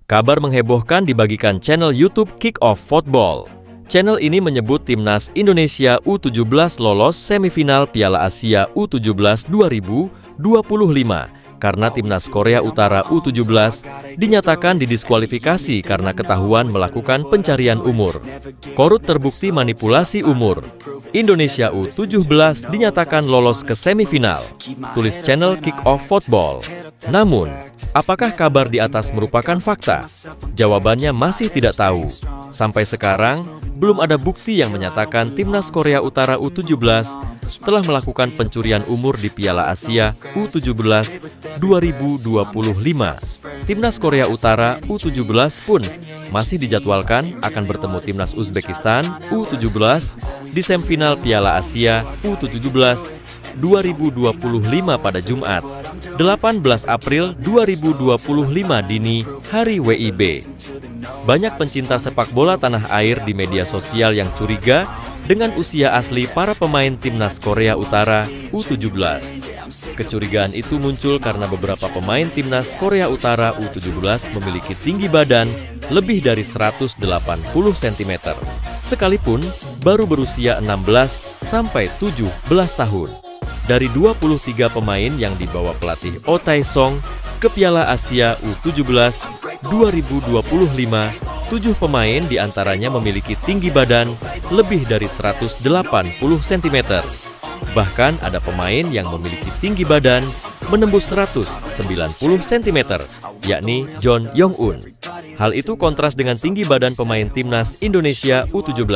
Kabar menghebohkan dibagikan channel YouTube Kick Off Football. Channel ini menyebut timnas Indonesia U17 lolos semifinal Piala Asia U17 2025 karena timnas Korea Utara U17 dinyatakan didiskualifikasi karena ketahuan melakukan pencarian umur. Korut terbukti manipulasi umur. Indonesia U17 dinyatakan lolos ke semifinal, tulis channel Kick Off Football. Namun, apakah kabar di atas merupakan fakta? Jawabannya masih tidak tahu. Sampai sekarang, belum ada bukti yang menyatakan timnas Korea Utara U17 telah melakukan pencurian umur di Piala Asia U17 2025. Timnas Korea Utara U17 pun masih dijadwalkan akan bertemu timnas Uzbekistan U17 di semifinal Piala Asia U17 2025 pada Jumat, 18 April 2025 dini hari WIB. Banyak pencinta sepak bola tanah air di media sosial yang curiga dengan usia asli para pemain timnas Korea Utara U17. Kecurigaan itu muncul karena beberapa pemain timnas Korea Utara U17 memiliki tinggi badan lebih dari 180 cm, sekalipun baru berusia 16 sampai 17 tahun. Dari 23 pemain yang dibawa pelatih Oh Tae-song ke Piala Asia U17 2025, 7 pemain diantaranya memiliki tinggi badan lebih dari 180 cm. Bahkan ada pemain yang memiliki tinggi badan menembus 190 cm, yakni John Yong-un. Hal itu kontras dengan tinggi badan pemain timnas Indonesia U17.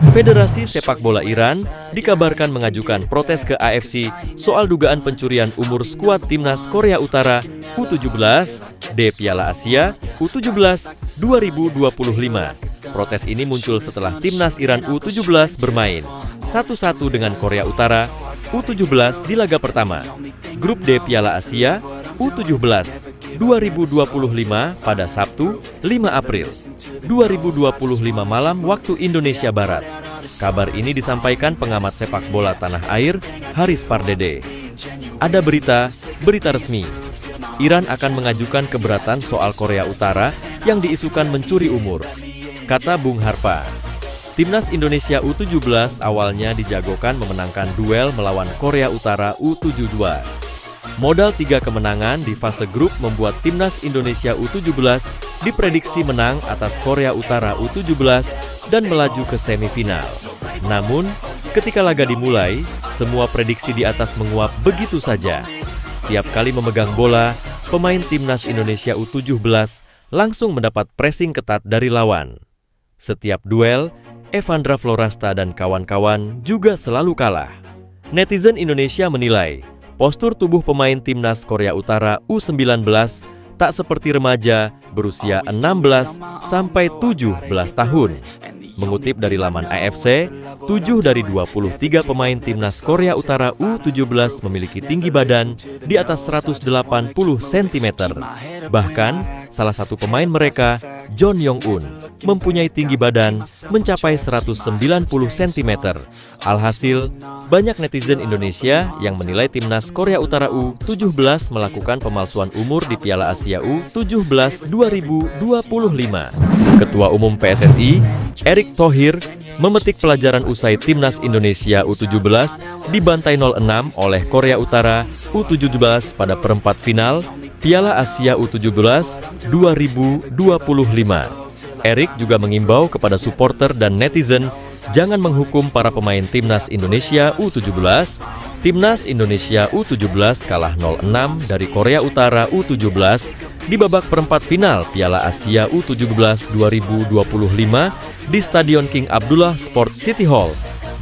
Federasi Sepak Bola Iran dikabarkan mengajukan protes ke AFC soal dugaan pencurian umur skuad timnas Korea Utara U17 di Piala Asia U17 2025. Protes ini muncul setelah timnas Iran U17 bermain 1-1 dengan Korea Utara U17 di laga pertama Grup D Piala Asia U17 2025 pada Sabtu 5 April 2025 malam waktu Indonesia Barat. Kabar ini disampaikan pengamat sepak bola tanah air Haris Pardede. Ada berita resmi. Iran akan mengajukan keberatan soal Korea Utara yang diisukan mencuri umur, kata Bung Harpa. Timnas Indonesia U17 awalnya dijagokan memenangkan duel melawan Korea Utara U17. Modal 3 kemenangan di fase grup membuat timnas Indonesia U17 diprediksi menang atas Korea Utara U17 dan melaju ke semifinal. Namun, ketika laga dimulai, semua prediksi di atas menguap begitu saja. Tiap kali memegang bola, pemain timnas Indonesia U17 langsung mendapat pressing ketat dari lawan. Setiap duel, Evandra Florasta dan kawan-kawan juga selalu kalah. Netizen Indonesia menilai, postur tubuh pemain timnas Korea Utara U19 tak seperti remaja berusia 16 sampai 17 tahun. Mengutip dari laman AFC, 7 dari 23 pemain timnas Korea Utara U17 memiliki tinggi badan di atas 180 cm. Bahkan, salah satu pemain mereka, John Yong-un, mempunyai tinggi badan mencapai 190 cm. Alhasil, banyak netizen Indonesia yang menilai timnas Korea Utara U17 melakukan pemalsuan umur di Piala Asia U17 2025. Ketua Umum PSSI, Erick Thohir, memetik pelajaran usai timnas Indonesia U17 dibantai 0-6 oleh Korea Utara U17 pada perempat final Piala Asia U17 2025. Erick juga mengimbau kepada supporter dan netizen jangan menghukum para pemain timnas Indonesia U17. Timnas Indonesia U17 kalah 0-6 dari Korea Utara U17 di babak perempat final Piala Asia U17 2025 di Stadion King Abdullah Sports City Hall,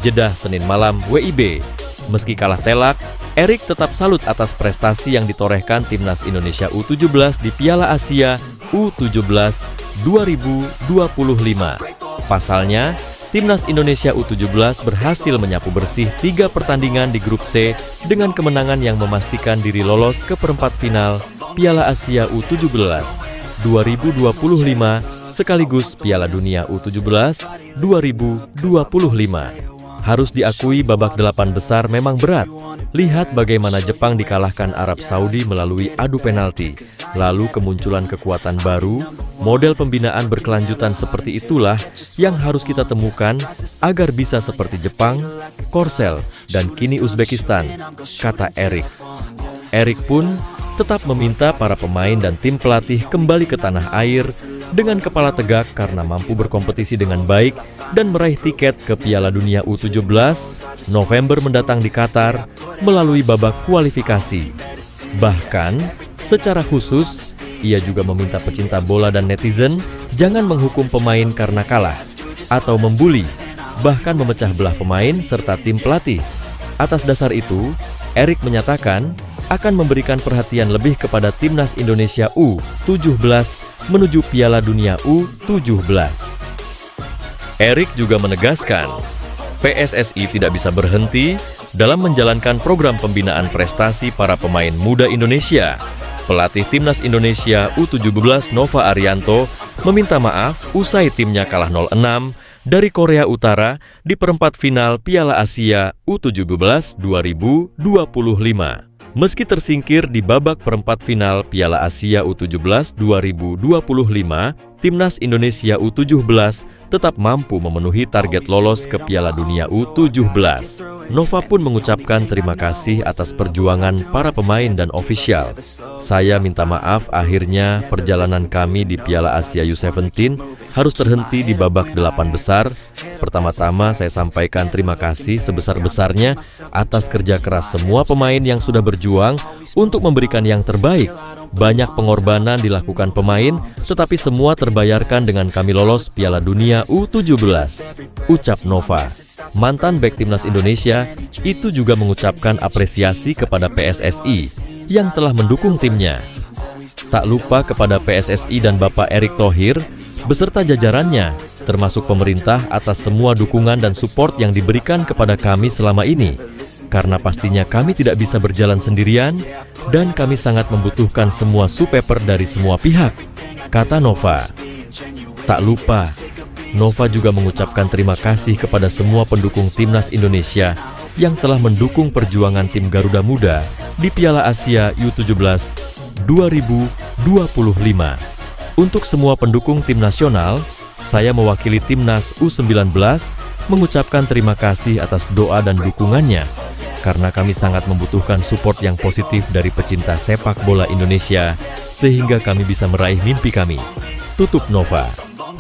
Jeddah Senin malam WIB. Meski kalah telak, Erick tetap salut atas prestasi yang ditorehkan timnas Indonesia U17 di Piala Asia U17 2025. Pasalnya, timnas Indonesia U17 berhasil menyapu bersih 3 pertandingan di grup C dengan kemenangan yang memastikan diri lolos ke perempat final Piala Asia U17 2025 sekaligus Piala Dunia U17 2025. Harus diakui babak 8 besar memang berat. Lihat bagaimana Jepang dikalahkan Arab Saudi melalui adu penalti. Lalu kemunculan kekuatan baru, model pembinaan berkelanjutan seperti itulah yang harus kita temukan agar bisa seperti Jepang, Korsel, dan kini Uzbekistan, kata Erik. Erik pun tetap meminta para pemain dan tim pelatih kembali ke tanah air dengan kepala tegak karena mampu berkompetisi dengan baik dan meraih tiket ke Piala Dunia U17 November mendatang di Qatar melalui babak kualifikasi. Bahkan, secara khusus, ia juga meminta pecinta bola dan netizen jangan menghukum pemain karena kalah atau membuli, bahkan memecah belah pemain serta tim pelatih. Atas dasar itu, Erik menyatakan akan memberikan perhatian lebih kepada Timnas Indonesia U17 menuju Piala Dunia U17. Erik juga menegaskan, PSSI tidak bisa berhenti dalam menjalankan program pembinaan prestasi para pemain muda Indonesia. Pelatih Timnas Indonesia U17 Nova Arianto meminta maaf usai timnya kalah 0-6 dari Korea Utara di perempat final Piala Asia U17 2025. Meski tersingkir di babak perempat final Piala Asia U17 2025, Timnas Indonesia U17 tetap mampu memenuhi target lolos ke Piala Dunia U17. Nova pun mengucapkan terima kasih atas perjuangan para pemain dan ofisial. Saya minta maaf akhirnya perjalanan kami di Piala Asia U17 harus terhenti di babak 8 besar. Pertama-tama saya sampaikan terima kasih sebesar-besarnya atas kerja keras semua pemain yang sudah berjuang untuk memberikan yang terbaik. Banyak pengorbanan dilakukan pemain, tetapi semua terbayarkan dengan kami lolos Piala Dunia U17, ucap Nova. Mantan bek Timnas Indonesia itu juga mengucapkan apresiasi kepada PSSI yang telah mendukung timnya. Tak lupa kepada PSSI dan Bapak Erick Thohir beserta jajarannya, termasuk pemerintah atas semua dukungan dan support yang diberikan kepada kami selama ini. Karena pastinya kami tidak bisa berjalan sendirian dan kami sangat membutuhkan semua support dari semua pihak, kata Nova. Tak lupa, Nova juga mengucapkan terima kasih kepada semua pendukung Timnas Indonesia yang telah mendukung perjuangan tim Garuda Muda di Piala Asia U17 2025. Untuk semua pendukung tim nasional, saya mewakili Timnas U19 mengucapkan terima kasih atas doa dan dukungannya, karena kami sangat membutuhkan support yang positif dari pecinta sepak bola Indonesia, sehingga kami bisa meraih mimpi kami, tutup Nova.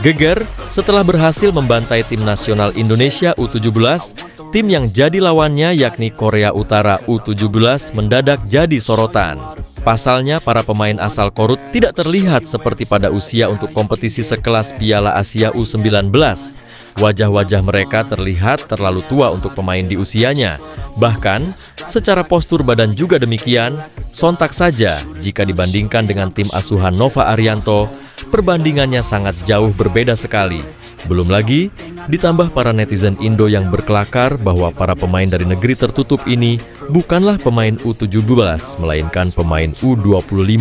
Geger setelah berhasil membantai tim nasional Indonesia U17, tim yang jadi lawannya yakni Korea Utara U17 mendadak jadi sorotan. Pasalnya, para pemain asal Korut tidak terlihat seperti pada usia untuk kompetisi sekelas Piala Asia U19. Wajah-wajah mereka terlihat terlalu tua untuk pemain di usianya. Bahkan, secara postur badan juga demikian, sontak saja jika dibandingkan dengan tim asuhan Nova Arianto, perbandingannya sangat jauh berbeda sekali. Belum lagi, ditambah para netizen Indo yang berkelakar bahwa para pemain dari negeri tertutup ini bukanlah pemain U17, melainkan pemain U25.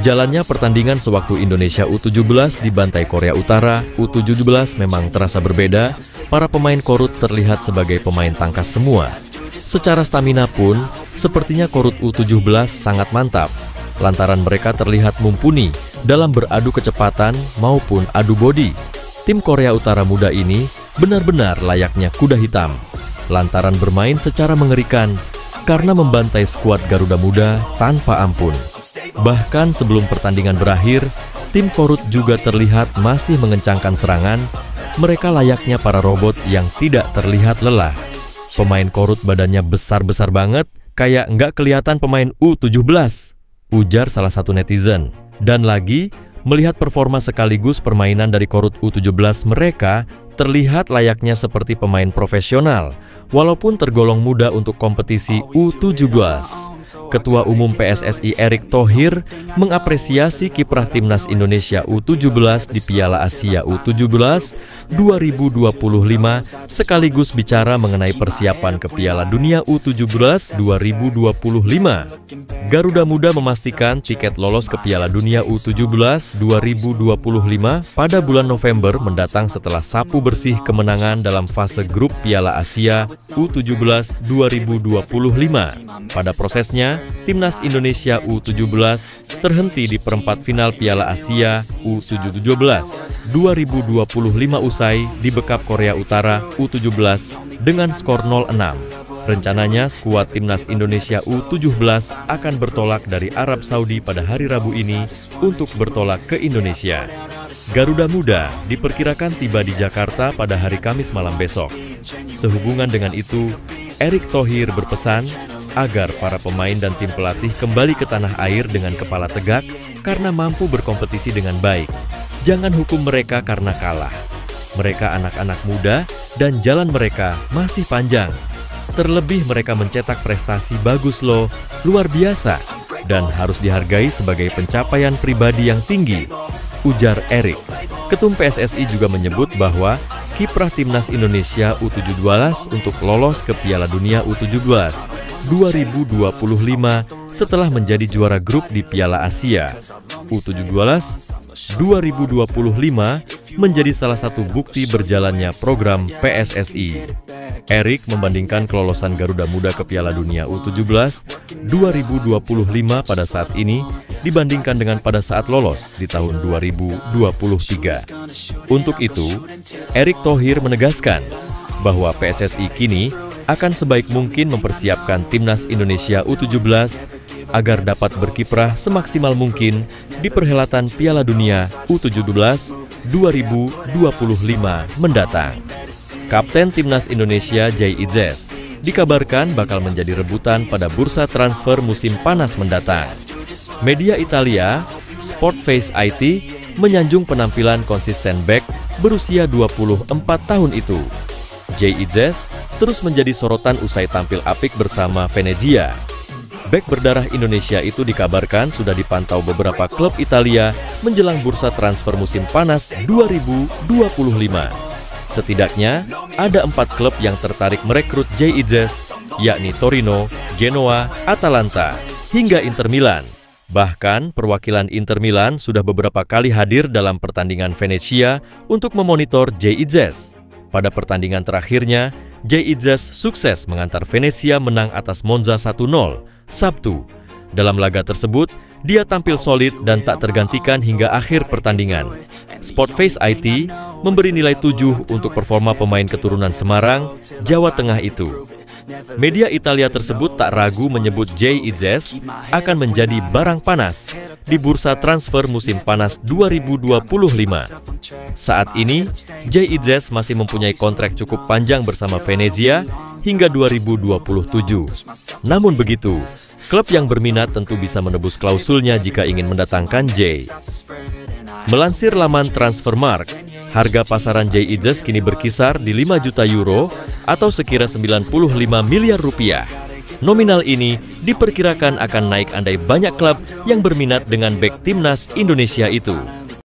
Jalannya pertandingan sewaktu Indonesia U17 dibantai Korea Utara, U17 memang terasa berbeda. Para pemain Korut terlihat sebagai pemain tangkas semua. Secara stamina pun, sepertinya Korut U17 sangat mantap, lantaran mereka terlihat mumpuni dalam beradu kecepatan maupun adu bodi. Tim Korea Utara muda ini benar-benar layaknya kuda hitam, lantaran bermain secara mengerikan karena membantai skuad Garuda Muda tanpa ampun. Bahkan sebelum pertandingan berakhir, tim Korut juga terlihat masih mengencangkan serangan. Mereka layaknya para robot yang tidak terlihat lelah. Pemain Korut badannya besar-besar banget, kayak nggak kelihatan pemain U17, ujar salah satu netizen. Dan lagi, melihat performa sekaligus permainan dari Korut U17 mereka terlihat layaknya seperti pemain profesional, walaupun tergolong muda untuk kompetisi U17. Ketua Umum PSSI Erick Thohir mengapresiasi kiprah Timnas Indonesia U17 di Piala Asia U17 2025 sekaligus bicara mengenai persiapan ke Piala Dunia U17 2025. Garuda Muda memastikan tiket lolos ke Piala Dunia U17 2025 pada bulan November mendatang setelah sapu bersih kemenangan dalam fase grup Piala Asia U17 2025. Pada prosesnya, timnas Indonesia U17 terhenti di perempat final Piala Asia U17 2025 usai dibekap Korea Utara U17 dengan skor 0-6. Rencananya skuad timnas Indonesia U17 akan bertolak dari Arab Saudi pada hari Rabu ini untuk bertolak ke Indonesia. Garuda Muda diperkirakan tiba di Jakarta pada hari Kamis malam besok. Sehubungan dengan itu, Erick Thohir berpesan agar para pemain dan tim pelatih kembali ke tanah air dengan kepala tegak karena mampu berkompetisi dengan baik. Jangan hukum mereka karena kalah. Mereka anak-anak muda dan jalan mereka masih panjang. Terlebih mereka mencetak prestasi bagus loh, luar biasa, dan harus dihargai sebagai pencapaian pribadi yang tinggi, ujar Erick. Ketum PSSI juga menyebut bahwa kiprah timnas Indonesia U17 untuk lolos ke Piala Dunia U17 2025 setelah menjadi juara grup di Piala Asia U17 2025 menjadi salah satu bukti berjalannya program PSSI. Erick membandingkan kelolosan Garuda Muda ke Piala Dunia U17 2025 pada saat ini dibandingkan dengan pada saat lolos di tahun 2023. Untuk itu, Erick Thohir menegaskan bahwa PSSI kini akan sebaik mungkin mempersiapkan timnas Indonesia U17 agar dapat berkiprah semaksimal mungkin di perhelatan Piala Dunia U17 2025 mendatang. Kapten timnas Indonesia Jay Idzes dikabarkan bakal menjadi rebutan pada bursa transfer musim panas mendatang. Media Italia, Sportface IT, menyanjung penampilan konsisten bek berusia 24 tahun itu. Jay Idzes terus menjadi sorotan usai tampil apik bersama Venezia. Bek berdarah Indonesia itu dikabarkan sudah dipantau beberapa klub Italia menjelang bursa transfer musim panas 2025. Setidaknya, ada 4 klub yang tertarik merekrut Jay Idzes, yakni Torino, Genoa, Atalanta, hingga Inter Milan. Bahkan, perwakilan Inter Milan sudah beberapa kali hadir dalam pertandingan Venezia untuk memonitor Jay Idzes. Pada pertandingan terakhirnya, Jay Idzes sukses mengantar Venezia menang atas Monza 1-0, Sabtu. Dalam laga tersebut, dia tampil solid dan tak tergantikan hingga akhir pertandingan. Sportface IT memberi nilai 7 untuk performa pemain keturunan Semarang, Jawa Tengah itu. Media Italia tersebut tak ragu menyebut Jay Idzes akan menjadi barang panas di bursa transfer musim panas 2025. Saat ini, Jay Idzes masih mempunyai kontrak cukup panjang bersama Venezia hingga 2027. Namun begitu, klub yang berminat tentu bisa menebus klausulnya jika ingin mendatangkan Jay. Melansir laman Transfermarkt, harga pasaran Jay Idzes kini berkisar di 5 juta euro atau sekira 95 miliar rupiah. Nominal ini diperkirakan akan naik andai banyak klub yang berminat dengan bek timnas Indonesia itu.